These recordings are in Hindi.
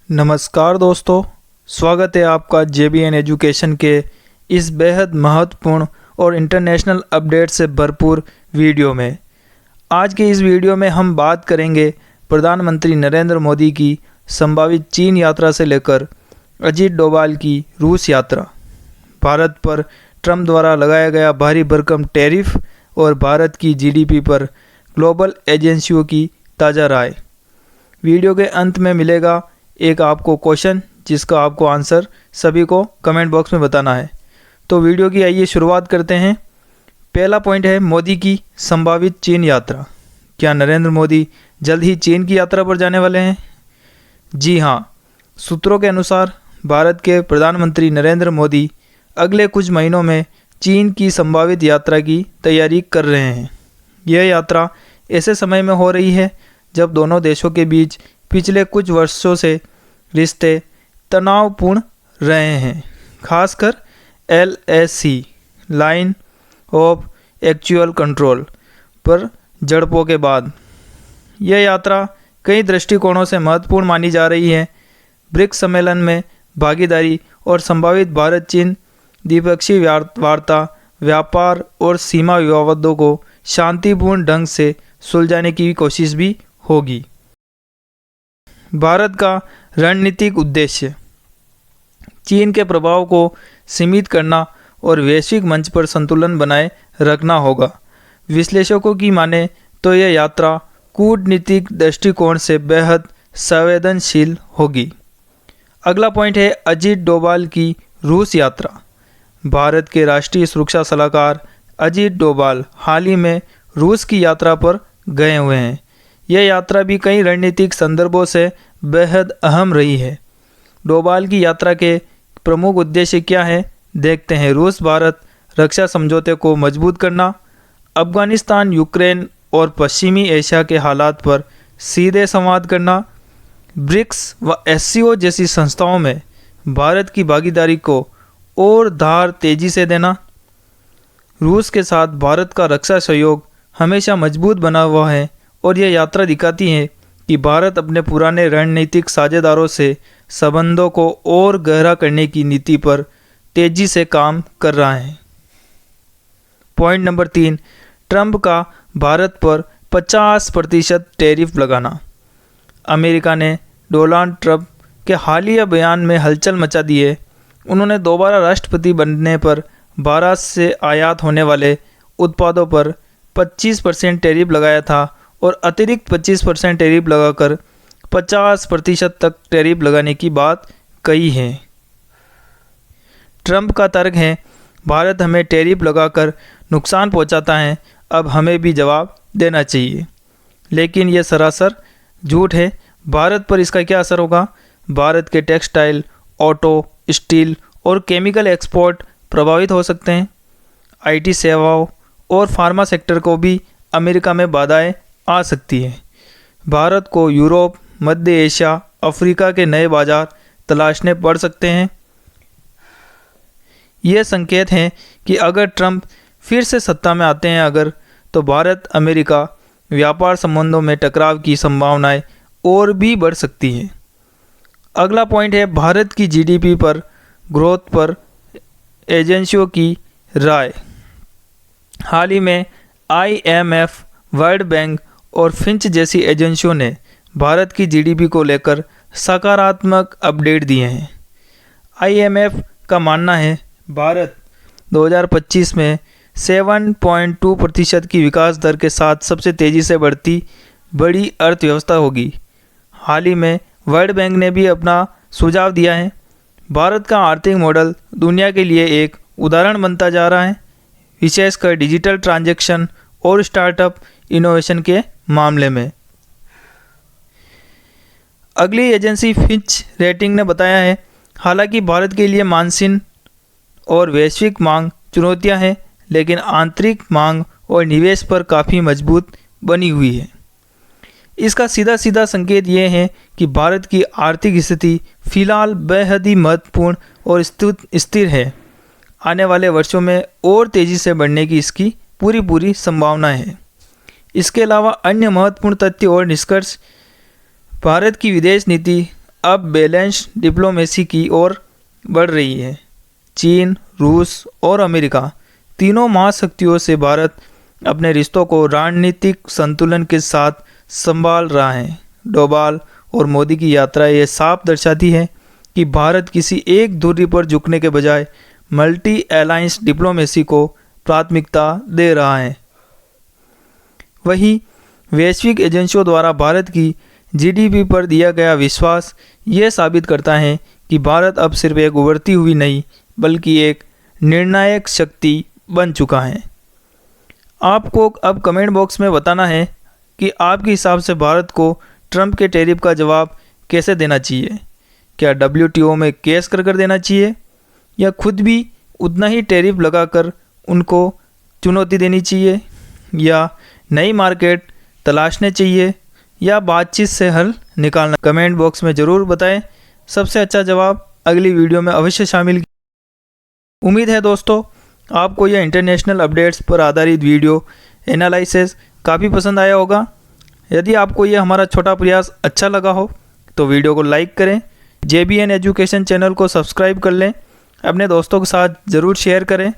नमस्कार दोस्तों, स्वागत है आपका JBN एजुकेशन के इस बेहद महत्वपूर्ण और इंटरनेशनल अपडेट से भरपूर वीडियो में। आज के इस वीडियो में हम बात करेंगे प्रधानमंत्री नरेंद्र मोदी की संभावित चीन यात्रा से लेकर अजीत डोभाल की रूस यात्रा, भारत पर ट्रंप द्वारा लगाया गया भारी भरकम टैरिफ और भारत की GDP पर ग्लोबल एजेंसियों की ताज़ा राय। वीडियो के अंत में मिलेगा एक आपको क्वेश्चन जिसका आपको आंसर सभी को कमेंट बॉक्स में बताना है। तो वीडियो की आइए शुरुआत करते हैं। पहला पॉइंट है मोदी की संभावित चीन यात्रा। क्या नरेंद्र मोदी जल्द ही चीन की यात्रा पर जाने वाले हैं? जी हाँ, सूत्रों के अनुसार भारत के प्रधानमंत्री नरेंद्र मोदी अगले कुछ महीनों में चीन की संभावित यात्रा की तैयारी कर रहे हैं। यह यात्रा ऐसे समय में हो रही है जब दोनों देशों के बीच पिछले कुछ वर्षों से रिश्ते तनावपूर्ण रहे हैं, खासकर LAC line of actual control पर झड़पों के बाद। यह यात्रा कई दृष्टिकोणों से महत्वपूर्ण मानी जा रही है। ब्रिक्स सम्मेलन में भागीदारी और संभावित भारत चीन द्विपक्षीय वार्ता, व्यापार और सीमा विवादों को शांतिपूर्ण ढंग से सुलझाने की कोशिश भी होगी। भारत का रणनीतिक उद्देश्य चीन के प्रभाव को सीमित करना और वैश्विक मंच पर संतुलन बनाए रखना होगा। विश्लेषकों की माने तो यह यात्रा कूटनीतिक दृष्टिकोण से बेहद संवेदनशील होगी। अगला पॉइंट है अजीत डोभाल की रूस यात्रा। भारत के राष्ट्रीय सुरक्षा सलाहकार अजीत डोभाल हाल ही में रूस की यात्रा पर गए हुए हैं। यह यात्रा भी कई रणनीतिक संदर्भों से बेहद अहम रही है। डोभाल की यात्रा के प्रमुख उद्देश्य क्या हैं, देखते हैं। रूस भारत रक्षा समझौते को मजबूत करना, अफगानिस्तान, यूक्रेन और पश्चिमी एशिया के हालात पर सीधे संवाद करना, ब्रिक्स व SCO जैसी संस्थाओं में भारत की भागीदारी को और धार तेजी से देना। रूस के साथ भारत का रक्षा सहयोग हमेशा मजबूत बना हुआ है और यह यात्रा दिखाती है कि भारत अपने पुराने रणनीतिक साझेदारों से संबंधों को और गहरा करने की नीति पर तेजी से काम कर रहा है। पॉइंट नंबर 3, ट्रंप का भारत पर 50% टैरिफ लगाना। अमेरिका ने डोनाल्ड ट्रंप के हालिया बयान में हलचल मचा दी है। उन्होंने दोबारा राष्ट्रपति बनने पर भारत से आयात होने वाले उत्पादों पर 25% टैरिफ लगाया था और अतिरिक्त 25% टैरिफ लगाकर 50% तक टैरिफ लगाने की बात कही है। ट्रंप का तर्क है, भारत हमें टैरिफ लगाकर नुकसान पहुंचाता है, अब हमें भी जवाब देना चाहिए। लेकिन यह सरासर झूठ है। भारत पर इसका क्या असर होगा? भारत के टेक्सटाइल, ऑटो, स्टील और केमिकल एक्सपोर्ट प्रभावित हो सकते हैं। IT सेवाओं और फार्मा सेक्टर को भी अमेरिका में बाधाएं आ सकती है। भारत को यूरोप, मध्य एशिया, अफ्रीका के नए बाजार तलाशने पड़ सकते हैं। ये संकेत हैं कि अगर ट्रंप फिर से सत्ता में आते हैं तो भारत अमेरिका व्यापार संबंधों में टकराव की संभावनाएं और भी बढ़ सकती हैं। अगला पॉइंट है भारत की GDP पर ग्रोथ पर एजेंसियों की राय। हाल ही में IMF, वर्ल्ड बैंक और फिंच जैसी एजेंसियों ने भारत की GDP को लेकर सकारात्मक अपडेट दिए हैं। IMF का मानना है भारत 2025 में 7.2% की विकास दर के साथ सबसे तेज़ी से बढ़ती बड़ी अर्थव्यवस्था होगी। हाल ही में वर्ल्ड बैंक ने भी अपना सुझाव दिया है। भारत का आर्थिक मॉडल दुनिया के लिए एक उदाहरण बनता जा रहा है, विशेषकर डिजिटल ट्रांजैक्शन और स्टार्टअप इनोवेशन के मामले में। अगली एजेंसी फिंच रेटिंग ने बताया है, हालांकि भारत के लिए मानसिक और वैश्विक मांग चुनौतियां हैं, लेकिन आंतरिक मांग और निवेश पर काफ़ी मजबूत बनी हुई है। इसका सीधा सीधा संकेत ये है कि भारत की आर्थिक स्थिति फिलहाल बेहद ही महत्वपूर्ण और स्थिर है। आने वाले वर्षों में और तेज़ी से बढ़ने की इसकी पूरी संभावना है। इसके अलावा अन्य महत्वपूर्ण तथ्य और निष्कर्ष भारत की विदेश नीति अब बैलेंस्ड डिप्लोमेसी की ओर बढ़ रही है। चीन, रूस और अमेरिका तीनों महाशक्तियों से भारत अपने रिश्तों को रणनीतिक संतुलन के साथ संभाल रहा है। डोभाल और मोदी की यात्रा ये साफ दर्शाती है कि भारत किसी एक धुरी पर झुकने के बजाय मल्टी अलायंस डिप्लोमेसी को प्राथमिकता दे रहा है। वहीं वैश्विक एजेंसियों द्वारा भारत की जीडीपी पर दिया गया विश्वास ये साबित करता है कि भारत अब सिर्फ एक उभरती हुई नहीं बल्कि एक निर्णायक शक्ति बन चुका है। आपको अब कमेंट बॉक्स में बताना है कि आपके हिसाब से भारत को ट्रंप के टैरिफ का जवाब कैसे देना चाहिए। क्या WTO में केस कर देना चाहिए या खुद भी उतना ही टैरिफ लगाकर उनको चुनौती देनी चाहिए, या नई मार्केट तलाशने चाहिए, या बातचीत से हल निकालना। कमेंट बॉक्स में ज़रूर बताएं। सबसे अच्छा जवाब अगली वीडियो में अवश्य शामिल। उम्मीद है दोस्तों आपको यह इंटरनेशनल अपडेट्स पर आधारित वीडियो एनालिसिस काफ़ी पसंद आया होगा। यदि आपको यह हमारा छोटा प्रयास अच्छा लगा हो तो वीडियो को लाइक करें, JBN एजुकेशन चैनल को सब्सक्राइब कर लें, अपने दोस्तों के साथ ज़रूर शेयर करें।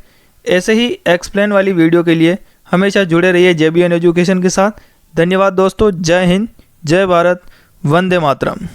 ऐसे ही एक्सप्लेन वाली वीडियो के लिए हमेशा जुड़े रहिए JBN एजुकेशन के साथ। धन्यवाद दोस्तों। जय हिंद, जय भारत, वंदे मातरम।